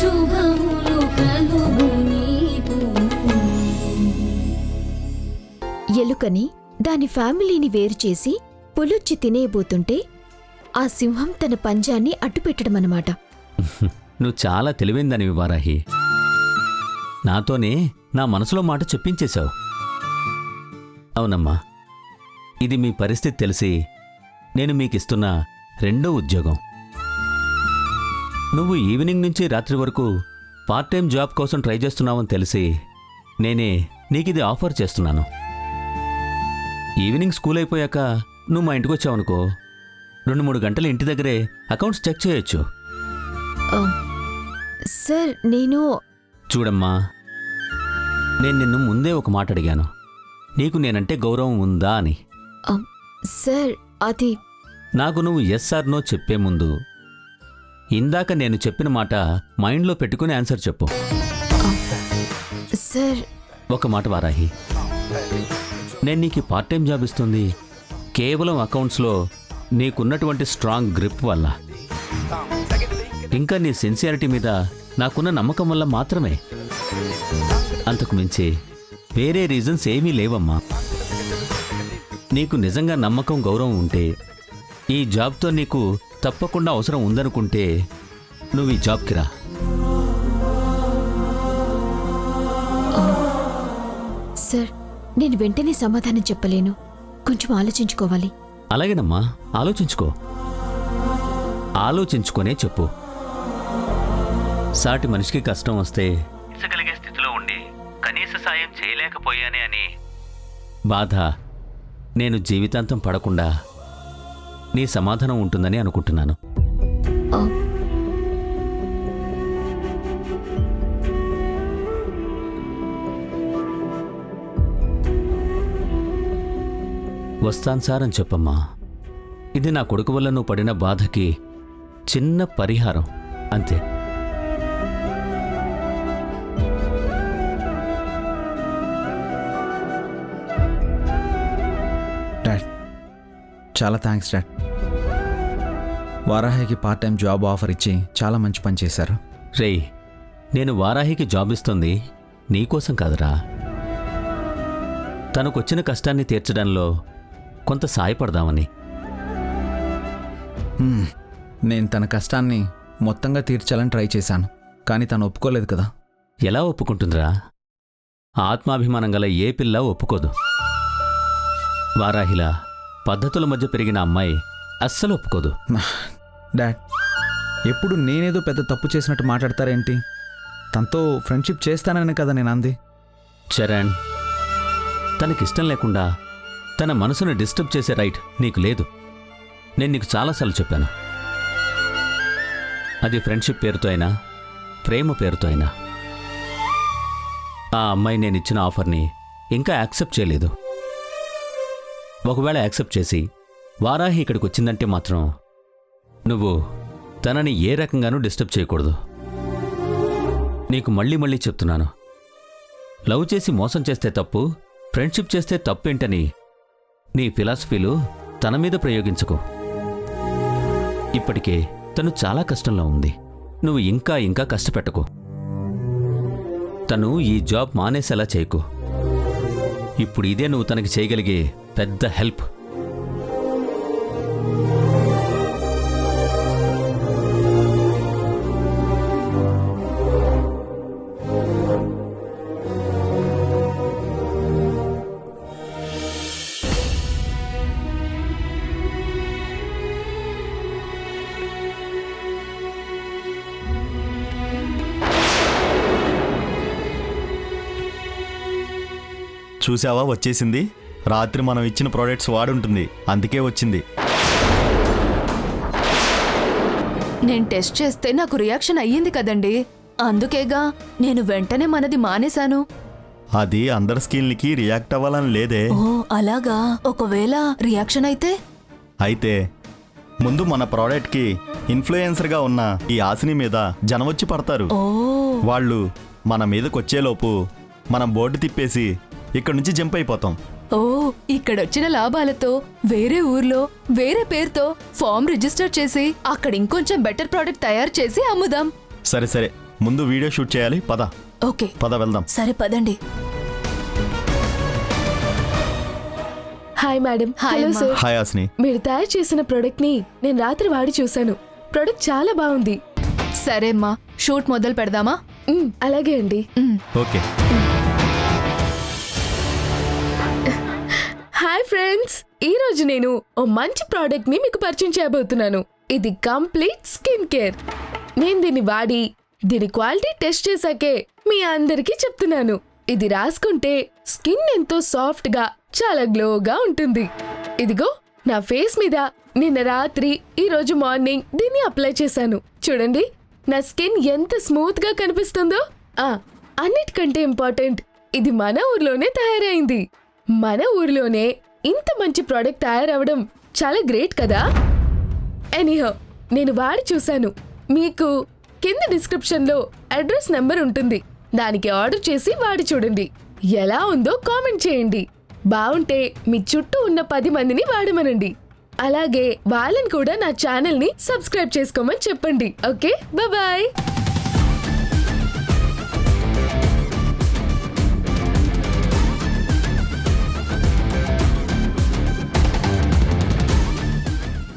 శుభములు కలుగు నీకు. ఎలుకని దాని ఫ్యామిలీని వేరు చేసి పులుచ్చి తినేయబోతుంటే ఆ సింహం తన పంజాన్ని అడ్డుపెట్టడమన్నమాట. నువ్వు చాలా తెలివైందనివి వారాహి. నాతోనే నా మనసులో మాట చెప్పించేశావు. అవునమ్మా, ఇది మీ పరిస్థితి తెలిసి నేను మీకిస్తున్న రెండో ఉద్యోగం. నువ్వు ఈవినింగ్ నుంచి రాత్రి వరకు పార్ట్ టైం జాబ్ కోసం ట్రై చేస్తున్నావని తెలిసి నేనే నీకిది ఆఫర్ చేస్తున్నాను. ఈవినింగ్ స్కూల్ అయిపోయాక నువ్వు మా ఇంటికి వచ్చావనుకో, 2-3 గంటలు ఇంటి దగ్గరే అకౌంట్స్ చెక్ చేయొచ్చు. సార్ నేను చూడమ్మా, నేను నిన్ను ముందే ఒక మాట అడిగాను, నీకు నేనంటే గౌరవం ఉందా అని. సార్ అది నాకు నువ్వు ఎస్ ఆర్ నో చెప్పే ముందు ఇందాక నేను చెప్పిన మాట మైండ్లో పెట్టుకుని ఆన్సర్ చెప్పు. సార్ ఒక మాట వారాహి, నేను నీకు పార్ట్ టైం జాబ్ ఇస్తుంది కేవలం అకౌంట్స్లో నీకున్నటువంటి స్ట్రాంగ్ గ్రిప్ వల్ల, ఇంకా నీ సిన్సియారిటీ మీద నాకున్న నమ్మకం వల్ల మాత్రమే. అంతకు మించి వేరే రీజన్స్ ఏమీ లేవమ్మా. నీకు నిజంగా నమ్మకం గౌరవం ఉంటే, ఈ జాబ్తో నీకు తప్పకుండా అవసరం ఉందనుకుంటే నువ్వు ఈ జాబ్కి రా. సార్ నేను వెంటనే సమాధానం చెప్పలేను, కొంచెం ఆలోచించుకోవాలి. అలాగేనమ్మా, ఆలోచించుకో. ఆలోచించుకునే చెప్పు. సాటి మనిషికి కష్టం వస్తే ఇచ్చగలిగే స్థితిలో ఉండి కనీస సాయం చేయలేకపోయానే అని బాధ నేను జీవితాంతం పడకుండా నీ సమాధానం ఉంటుందని అనుకుంటున్నాను. వస్తాను సార్ అని చెప్పమ్మా. ఇది నా కొడుకు వల్ల నువ్వు పడిన బాధకి చిన్న పరిహారం అంతే. డాడ్, చాలా థ్యాంక్స్ డాడ్. వారాహికి పార్ట్ టైం జాబ్ ఆఫర్ ఇచ్చి చాలా మంచి పని చేశారు. రేయ్, నేను వారాహికి జాబ్ ఇస్తుంది నీకోసం కాదురా, తనకొచ్చిన కష్టాన్ని తీర్చడంలో కొంత సాయపడదామని. నేను తన కష్టాన్ని మొత్తంగా తీర్చాలని ట్రై చేశాను, కానీ తను ఒప్పుకోలేదు కదా. ఎలా ఒప్పుకుంటుందిరా? ఆత్మాభిమానం గల ఏ పిల్ల ఒప్పుకోదు. వారాహిలా పద్ధతుల మధ్య పెరిగిన అమ్మాయి అస్సలు ఒప్పుకోదు. డాడ్, ఎప్పుడు నేనేదో పెద్ద తప్పు చేసినట్టు మాట్లాడతారేంటి? తనతో ఫ్రెండ్షిప్ చేస్తానని కదా నేను అంది. చరణ్, తనకిష్టం లేకుండా తన మనసును డిస్టర్బ్ చేసే రైట్ నీకు లేదు. నేను నీకు చాలాసార్లు చెప్పాను. అది ఫ్రెండ్షిప్ పేరుతో అయినా ప్రేమ పేరుతో అయినా. ఆ అమ్మాయి నేను ఇచ్చిన ఆఫర్ని ఇంకా యాక్సెప్ట్ చేయలేదు. ఒకవేళ యాక్సెప్ట్ చేసి వారాహి ఇక్కడికి వచ్చిందంటే మాత్రం నువ్వు తనని ఏ రకంగానూ డిస్టర్బ్ చేయకూడదు. నీకు మళ్ళీ మళ్ళీ చెప్తున్నాను, లవ్ చేసి మోసం చేస్తే తప్పు, ఫ్రెండ్షిప్ చేస్తే తప్పేంటని నీ ఫిలాసఫీలు తన మీద ప్రయోగించుకో. ఇప్పటికే తను చాలా కష్టంలో ఉంది, నువ్వు ఇంకా ఇంకా కష్టపెట్టకు. తను ఈ జాబ్ మానేసేలా చేయకు. ఇప్పుడు ఇదే నువ్వు తనకి చేయగలిగే పెద్ద హెల్ప్. చూసావా, వచ్చేసింది. రాత్రి మనం ఇచ్చిన ప్రోడక్ట్స్ వాడుంటుంది, అందుకే వచ్చింది. నేను టెస్ట్ చేస్తే నాకు రియాక్షన్ అయ్యింది కదండి, అందుకేగా నేను వెంటనే మనది మానేశాను. అది అందరి స్కిన్లకి రియాక్ట్ అవ్వాలని లేదే. ఓ అలాగా, ఒకవేళ రియాక్షన్ అయితే ముందు మన ప్రోడక్ట్కి ఇన్ఫ్లుయెన్సర్గా ఉన్న ఈ ఆసిని మీద జనం వచ్చి పడతారు. వాళ్ళు మన మీదకి వచ్చేలోపు మనం బోర్డు తిప్పేసి ఇక్కడి నుంచి జంప్ అయిపోతాం. ఓ ఇక్కడొచ్చిన లాభాలతో వేరే ఊర్లో వేరే పేరుతో ఫామ్ రిజిస్టర్ చేసి అక్కడ ఇంకొంచెం బెటర్ ప్రోడక్ట్ తయారు చేసి అమ్ముదాం. సరే సరే, ముందు వీడియో షూట్ చేయాలి. పద ఓకే పద వెళ్దాం. సరే పదండి. Hi madam. హాయ్ హలో అమ్మా. సార్. హాయ్ హాసిని. మీరు తయారు చేసిన ప్రొడక్ట్ ని నేను రాత్రి వాడి చూశాను. ప్రొడక్ట్ చాలా బాగుంది. సరే అమ్మా, షూట్ మొదలు పెడదామా? అలాగే అండి. ఓకే. హాయ్ ఫ్రెండ్స్, ఈ రోజు నేను ఓ మంచి ప్రోడక్ట్ ని మీకు పరిచయం చేయబోతున్నాను. ఇది కంప్లీట్ స్కిన్ కేర్. నేను దీన్ని వాడి దీని క్వాలిటీ టెస్ట్ చేశాకే మీ అందరికీ చెప్తున్నాను. ఇది రాసుకుంటే స్కిన్ ఎంతో సాఫ్ట్ గా చాలా గ్లోగా ఉంటుంది. ఇదిగో నా ఫేస్ మీద నిన్న రాత్రి ఈ రోజు మార్నింగ్ దీన్ని అప్లై చేశాను. చూడండి నా స్కిన్ ఎంత స్మూత్ గా కనిపిస్తుందో. అన్నిటికంటే ఇంపార్టెంట్, ఇది మన ఊర్లోనే తయారైంది. మన ఊర్లోనే ఇంత మంచి ప్రోడక్ట్ తయారవడం చాలా గ్రేట్ కదా. ఎనీహో, నేను వాడి చూశాను. మీకు కింద డిస్క్రిప్షన్ లో అడ్రస్ నెంబర్ ఉంటుంది. దానికి ఆర్డర్ చేసి వాడి చూడండి. ఎలా ఉందో కామెంట్ చేయండి. బాగుంటే మీ చుట్టూ ఉన్న 10 మందిని వాడమనండి. అలాగే వాళ్ళని కూడా నా ఛానల్ ని సబ్స్క్రైబ్ చేసుకోమని చెప్పండి. Okay, bye.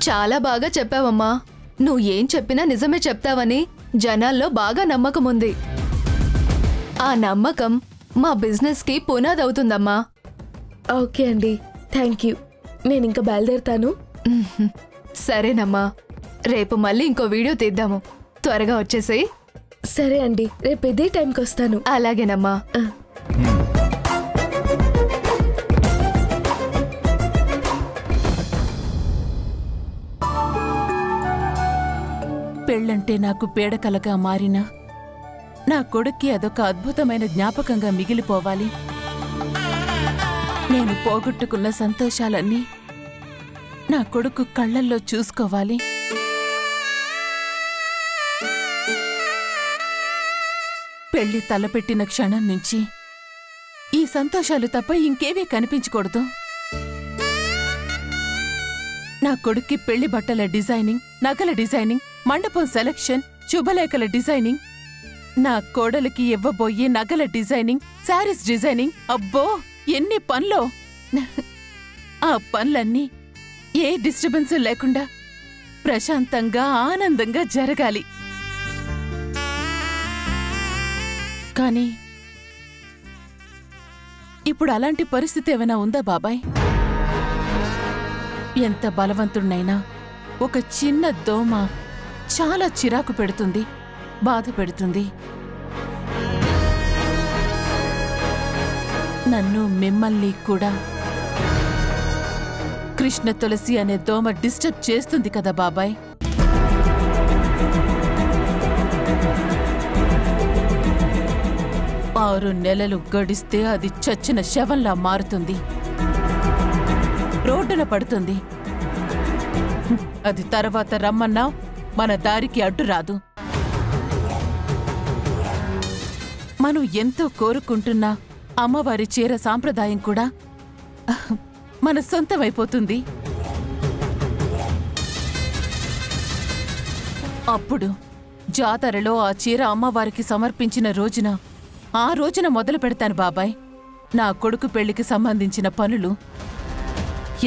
చాలా బాగా చెప్పావమ్మా. నువ్వు ఏం చెప్పినా నిజమే చెప్తావని జనాల్లో బాగా నమ్మకం ఉంది. ఆ నమ్మకం మా బిజినెస్ కి పునాది అవుతుందమ్మా. ఓకే అండి, థ్యాంక్ యూ. నేను ఇంకా బయలుదేరుతాను. సరేనమ్మా, రేపు మళ్ళీ ఇంకో వీడియో తీద్దాము. త్వరగా వచ్చేసేయ్. సరే అండి, రేపు ఇదే టైంకి వస్తాను. అలాగేనమ్మా. పెళ్ళంటే నాకు పీడకలగా మారినా నా కొడుక్కి అదొక అద్భుతమైన జ్ఞాపకంగా మిగిలిపోవాలి. నేను పోగొట్టుకున్న సంతోషాలన్నీ నా కొడుకు కళ్ళల్లో చూసుకోవాలి. పెళ్లి తలపెట్టిన క్షణం నుంచి ఈ సంతోషాలు తప్ప ఇంకేవీ కనిపించకూడదు. నా కొడుక్కి పెళ్లి బట్టల డిజైనింగ్, నగల డిజైనింగ్, మండపం సెలక్షన్, శుభలేఖల డిజైనింగ్, నా కోడలికి ఇవ్వబోయే నగల డిజైనింగ్, శారీస్ డిజైనింగ్, అబ్బో ఎన్ని పనులో! ఆ పనులన్నీ ఏ డిస్టర్బెన్స్ లేకుండా ప్రశాంతంగా ఆనందంగా జరగాలి. కానీ ఇప్పుడు అలాంటి పరిస్థితి ఏమైనా ఉందా బాబాయ్? ఎంత బలవంతుణ్ణైనా ఒక చిన్న దోమ చాలా చిరాకు పెడుతుంది, బాధ పెడుతుంది. నన్ను, మిమ్మల్ని కూడా కృష్ణ తులసి అనే దోమ డిస్టర్బ్ చేస్తుంది కదా బాబాయ్. ఆరు నెలలు గడిస్తే అది చచ్చిన శవంలా మారుతుంది, రోడ్డున పడుతుంది. అది తర్వాత రమ్మన్నా మన దారికి అడ్డు రాదు. మనం ఎంతో కోరుకుంటున్న అమ్మవారి చీర సాంప్రదాయం కూడా మన సొంతమైపోతుంది. అప్పుడు జాతరలో ఆ చీర అమ్మవారికి సమర్పించిన రోజున, ఆ రోజున మొదలు పెడతాను బాబాయ్ నా కొడుకు పెళ్లికి సంబంధించిన పనులు.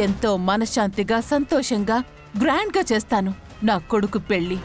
ఎంతో మనశ్శాంతిగా, సంతోషంగా, గ్రాండ్గా చేస్తాను నా కొడుకు పెళ్లి.